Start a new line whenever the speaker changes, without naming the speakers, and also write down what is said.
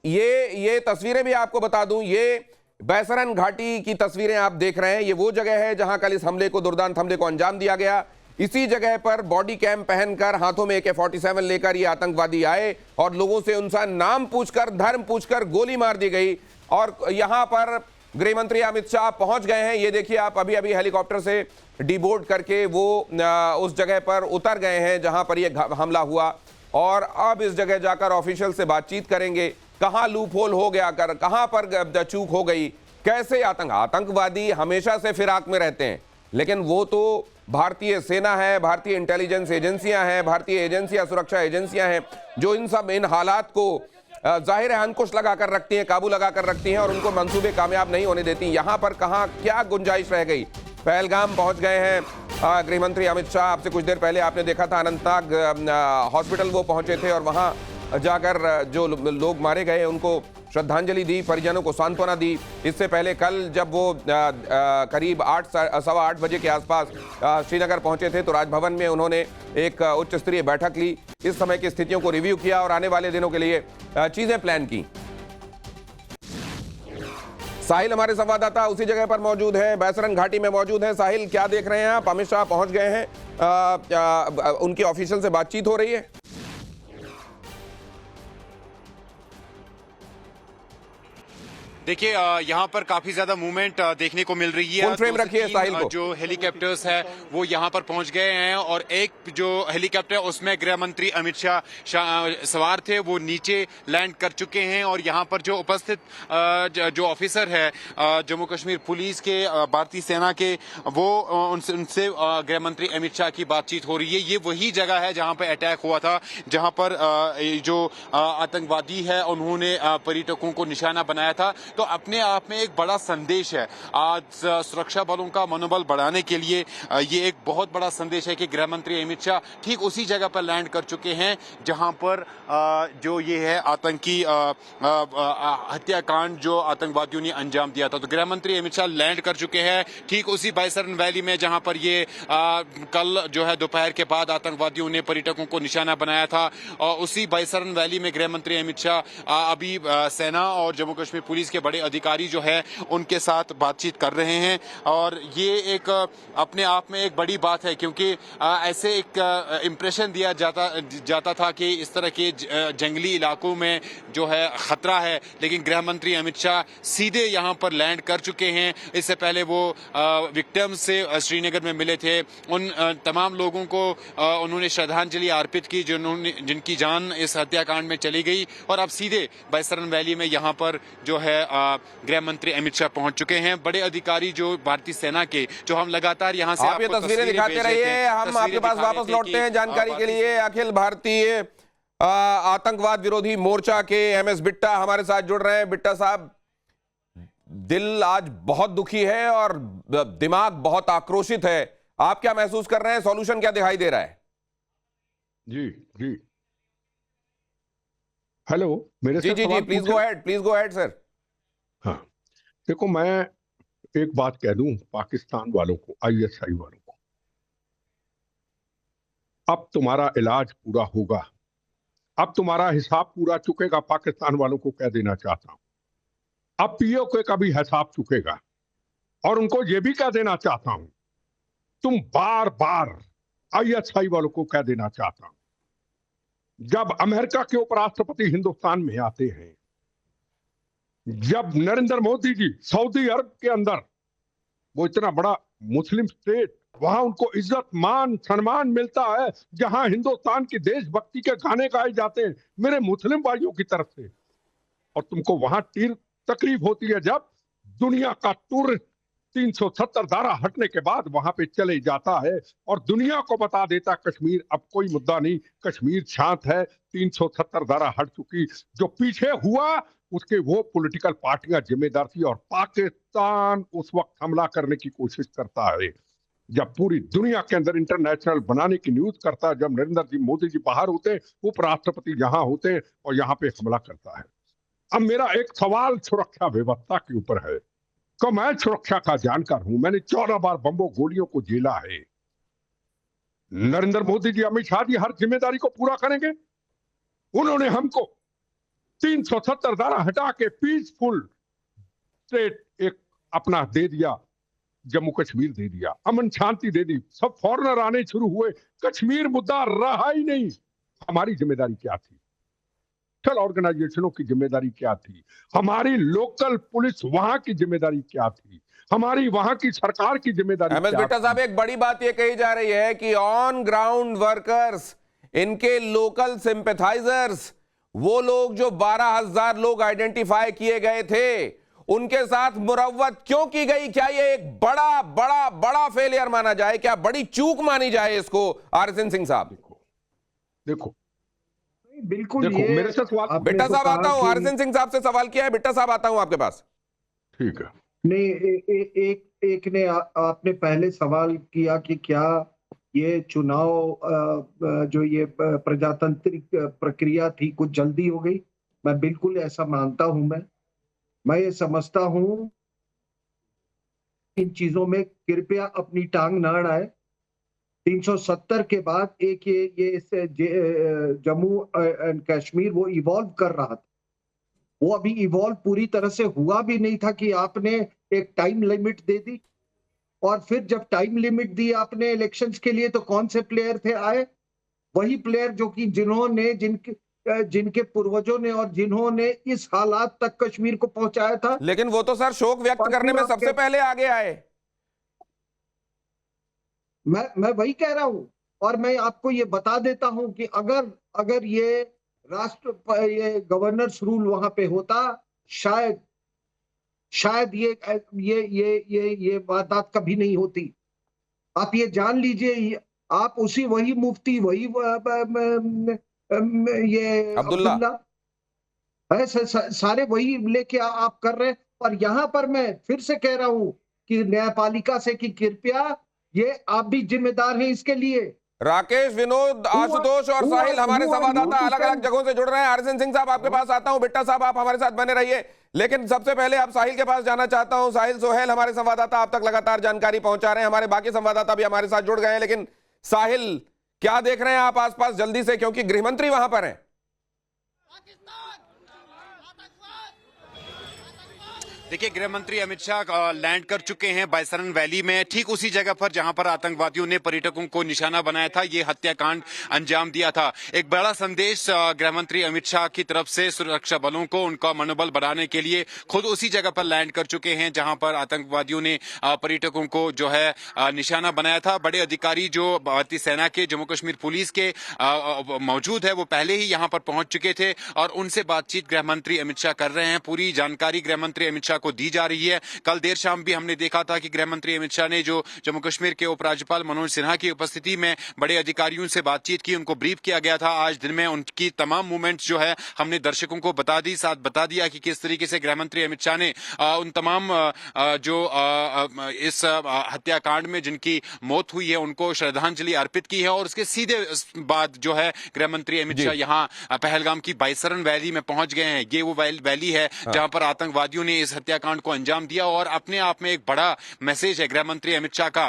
ये तस्वीरें भी आपको बता दूं, ये बैसरन घाटी की तस्वीरें आप देख रहे हैं। ये वो जगह है जहां कल इस हमले को, दुर्दांत हमले को अंजाम दिया गया। इसी जगह पर बॉडी कैम पहनकर, हाथों में AK-47 लेकर ये आतंकवादी आए और लोगों से उनका नाम पूछकर, धर्म पूछकर गोली मार दी गई। और यहां पर गृह मंत्री अमित शाह पहुंच गए हैं। ये देखिए आप, अभी अभी हेलीकॉप्टर से डीबोर्ड करके वो उस जगह पर उतर गए हैं जहां पर यह हमला हुआ, और अब इस जगह जाकर ऑफिशियल से बातचीत करेंगे। कहां लूप होल हो गया, कहां पर चूक हो गई, कैसे आतंकवादी हमेशा से फिराक में रहते हैं, लेकिन वो तो भारतीय सेना है, भारतीय इंटेलिजेंस एजेंसियां हैं, भारतीय एजेंसियां, सुरक्षा एजेंसियां हैं, जो इन हालात को जाहिर है अंकुश लगाकर रखती हैं, काबू लगाकर रखती हैं और उनको मंसूबे कामयाब नहीं होने देती। यहां पर कहां क्या गुंजाइश रह गई। पहलगाम पहुंच गए हैं गृह मंत्री अमित शाह। आपसे कुछ देर पहले आपने देखा था अनंतनाग हॉस्पिटल वो पहुंचे थे और वहां जाकर जो लोग मारे गए उनको श्रद्धांजलि दी, परिजनों को सांत्वना दी। इससे पहले कल जब वो करीब 8 बजे के आसपास श्रीनगर पहुंचे थे तो राजभवन में उन्होंने एक उच्च स्तरीय बैठक ली, इस समय की स्थितियों को रिव्यू किया और आने वाले दिनों के लिए चीजें प्लान की। साहिल हमारे संवाददाता उसी जगह पर मौजूद है, बैसरन घाटी में मौजूद है। साहिल, क्या देख रहे हैं आप? अमित शाह पहुंच गए हैं, उनकी ऑफिशियल से बातचीत हो रही है?
देखिए यहाँ पर काफी ज्यादा मूवमेंट देखने को मिल रही है।
फुल फ्रेम रखिए साहिल को।
जो हेलीकॉप्टर्स है वो यहाँ पर पहुंच गए हैं और एक जो हेलीकॉप्टर उसमें गृह मंत्री अमित शाह सवार थे वो नीचे लैंड कर चुके हैं और यहाँ पर जो उपस्थित जो ऑफिसर है जम्मू कश्मीर पुलिस के, भारतीय सेना के, वो उनसे गृह मंत्री अमित शाह की बातचीत हो रही है। ये वही जगह है जहाँ पर अटैक हुआ था, जहाँ पर जो आतंकवादी है उन्होंने पर्यटकों को निशाना बनाया था। तो अपने आप में एक बड़ा संदेश है। आज सुरक्षा बलों का मनोबल बढ़ाने के लिए ये एक बहुत बड़ा संदेश है कि गृह मंत्री अमित शाह ठीक उसी जगह पर लैंड कर चुके हैं जहां पर जो ये है आतंकी हत्याकांड जो आतंकवादियों ने अंजाम दिया था। तो गृह मंत्री अमित शाह लैंड कर चुके हैं ठीक उसी बैसरन वैली में जहां पर ये कल जो है दोपहर के बाद आतंकवादियों ने पर्यटकों को निशाना बनाया था। और उसी बैसरन वैली में गृह मंत्री अमित शाह अभी सेना और जम्मू कश्मीर पुलिस के बड़े अधिकारी जो है उनके साथ बातचीत कर रहे हैं। और ये एक अपने आप में एक बड़ी बात है, क्योंकि ऐसे एक इंप्रेशन दिया जाता था कि इस तरह के जंगली इलाकों में जो है खतरा है, लेकिन गृह मंत्री अमित शाह सीधे यहां पर लैंड कर चुके हैं। इससे पहले वो विक्टिम्स से श्रीनगर में मिले थे, उन तमाम लोगों को उन्होंने श्रद्धांजलि अर्पित की जिनकी जान इस हत्याकांड में चली गई। और अब सीधे बैसरन वैली में यहाँ पर जो है गृह मंत्री अमित शाह पहुंच चुके हैं। बड़े अधिकारी जो भारतीय सेना के, जो हम लगातार यहां से
आप ये तस्वीरें दिखाते रहिए, हम आपके पास वापस लौटते हैं जानकारी के लिए। अखिल भारतीय आतंकवाद विरोधी मोर्चा के MS बिट्टा हमारे साथ जुड़ रहे हैं। बिट्टा साहब, दिल आज बहुत दुखी है और दिमाग बहुत आक्रोशित है, आप क्या महसूस कर रहे हैं? सॉल्यूशन क्या दिखाई दे रहा है?
जी जी, हेलो, मेरे
जी जी जी, प्लीज गो अहेड सर।
हाँ, देखो, मैं एक बात कह दूं पाकिस्तान वालों को, ISI वालों को, अब तुम्हारा इलाज पूरा होगा, अब तुम्हारा हिसाब पूरा चुकेगा। पाकिस्तान वालों को कह देना चाहता हूं, अब POK का भी हिसाब चुकेगा। और उनको यह भी कह देना चाहता हूं, तुम बार बार ISI वालों को कह देना चाहता हूं, जब अमेरिका के उपराष्ट्रपति हिंदुस्तान में आते हैं, जब नरेंद्र मोदी जी सऊदी अरब के अंदर, वो इतना बड़ा मुस्लिम स्टेट, वहां उनको इज्जत मान सम्मान मिलता है, जहां हिंदुस्तान की देशभक्ति के गाने गाए जाते हैं मेरे मुस्लिम भाइयों की तरफ से, और तुमको वहां तकलीफ होती है जब दुनिया का टूरिस्ट 370 धारा हटने के बाद वहां पे चले जाता है और दुनिया को बता देता कश्मीर अब कोई मुद्दा नहीं, कश्मीर शांत है, 370 धारा हट चुकी। जो पीछे हुआ उसके वो पॉलिटिकल पार्टियां जिम्मेदार थी और पाकिस्तान उस वक्त हमला करने की कोशिश करता है जब पूरी दुनिया के अंदर इंटरनेशनल बनाने की न्यूज करता है, जब नरेंद्र जी मोदी जी बाहर होते, उपराष्ट्रपति यहां होते और यहां पे हमला करता है। अब मेरा एक सवाल सुरक्षा व्यवस्था के ऊपर है कि मैं सुरक्षा का जानकार हूं, मैंने 14 बार बम्बों गोलियों को झेला है। नरेंद्र मोदी जी, अमित शाह जी हर जिम्मेदारी को पूरा करेंगे। उन्होंने हमको 370 धारा हटा के पीसफुल स्टेट एक अपना दे दिया, जम्मू कश्मीर दे दिया, अमन शांति दे दी, सब फॉरेनर आने शुरू हुए, कश्मीर मुद्दा रहा ही नहीं। हमारी जिम्मेदारी क्या थी? चल ऑर्गेनाइजेशनों की जिम्मेदारी क्या थी? हमारी लोकल पुलिस वहां की जिम्मेदारी क्या थी? हमारी वहां की सरकार की जिम्मेदारी
एमएस
क्या
बिट्टा
थी?
साहब, एक बड़ी बात यह कही जा रही है कि ऑन ग्राउंड वर्कर्स, इनके लोकल सिंपैथाइजर्स, वो लोग जो 12,000 लोग आइडेंटिफाई किए गए थे, उनके साथ मुरव्वत क्यों की गई? क्या ये एक बड़ा बड़ा बड़ा फेलियर माना जाए? क्या बड़ी चूक मानी जाए इसको, आरएसएन सिंह साहब?
देखो
बिल्कुल,
देखो,
ये
मेरे से सवाल
आपने
बिट्टा
तो
साहब
कहा
आता हूं,
कि-
आरएसएन सिंह साहब से सवाल किया है, बिट्टा साहब आता हूं आपके पास।
ठीक है।
नहीं, एक ने आपने पहले सवाल किया कि क्या ये चुनाव जो ये प्रजातांत्रिक प्रक्रिया थी कुछ जल्दी हो गई। मैं बिल्कुल ऐसा मानता हूं। मैं ये समझता हूं इन चीजों में कृपया अपनी टांग न अड़ाए। 370 के बाद एक ये जम्मू एंड कश्मीर वो इवॉल्व कर रहा था। वो अभी इवॉल्व पूरी तरह से हुआ भी नहीं था कि आपने एक टाइम लिमिट दे दी। और फिर जब टाइम लिमिट दी आपने इलेक्शंस के लिए, तो कौन से प्लेयर थे आए? वही प्लेयर जो कि जिनके पूर्वजों ने और जिन्होंने इस हालात तक कश्मीर को पहुंचाया था।
लेकिन वो तो सर शोक व्यक्त
और
करने
फिर
में सबसे पहले आगे आए।
मैं वही कह रहा हूं। और मैं आपको ये बता देता हूं कि अगर ये ये गवर्नर्स रूल वहां पे होता, शायद ये वारदात कभी नहीं होती। आप ये जान लीजिए, आप वही मुफ्ती, वही ये
अब्दुल्ला।
अब्दुल्ला है, सारे वही लेके आप कर रहे हैं। और यहां पर मैं फिर से कह रहा हूं कि न्यायपालिका से कि कृपया ये आप भी जिम्मेदार हैं इसके लिए।
राकेश, विनोद, आशुतोष और साहिल हमारे संवाददाता अलग अलग जगहों से जुड़ रहे हैं। आरएसएन सिंह साहब आपके पास आता हूं, बिट्टा साहब आप हमारे साथ बने रहिए। लेकिन सबसे पहले आप साहिल के पास जाना चाहता हूं। साहिल सोहेल हमारे संवाददाता आप तक लगातार जानकारी पहुंचा रहे हैं, हमारे बाकी संवाददाता भी हमारे साथ जुड़ गए हैं। लेकिन साहिल, क्या देख रहे हैं आप आसपास जल्दी से, क्योंकि गृहमंत्री वहां पर हैं?
देखिए, गृह मंत्री अमित शाह लैंड कर चुके हैं बायसरन वैली में, ठीक उसी जगह पर जहां पर आतंकवादियों ने पर्यटकों को निशाना बनाया था, ये हत्याकांड अंजाम दिया था। एक बड़ा संदेश गृह मंत्री अमित शाह की तरफ से सुरक्षा बलों को उनका मनोबल बढ़ाने के लिए खुद उसी जगह पर लैंड कर चुके हैं जहां पर आतंकवादियों ने पर्यटकों को जो है निशाना बनाया था। बड़े अधिकारी जो भारतीय सेना के, जम्मू कश्मीर पुलिस के मौजूद है, वो पहले ही यहां पर पहुंच चुके थे और उनसे बातचीत गृह मंत्री अमित शाह कर रहे हैं। पूरी जानकारी गृह मंत्री अमित शाह को दी जा रही है। कल देर शाम भी हमने देखा था कि गृह मंत्री अमित शाह ने जो जम्मू कश्मीर के उपराज्यपाल मनोज सिन्हा की उपस्थिति में बड़े अधिकारियों से बातचीत की, उनको ब्रीफ किया गया था। आज दिन में उनकी तमाम मूवमेंट्स जो है हमने दर्शकों को बता दी, साथ बता दिया कि किस तरीके से गृह मंत्री अमित शाह ने उन तमाम जो इस हत्याकांड में जिनकी मौत हुई है उनको श्रद्धांजलि अर्पित की है। और उसके सीधे बाद जो है गृह मंत्री अमित शाह यहाँ पहलगाम की बायसरन वैली में पहुंच गए हैं। ये वो वैली है जहां पर आतंकवादियों ने इस हत्याकांड को अंजाम दिया और अपने आप में एक बड़ा मैसेज है गृह मंत्री अमित शाह का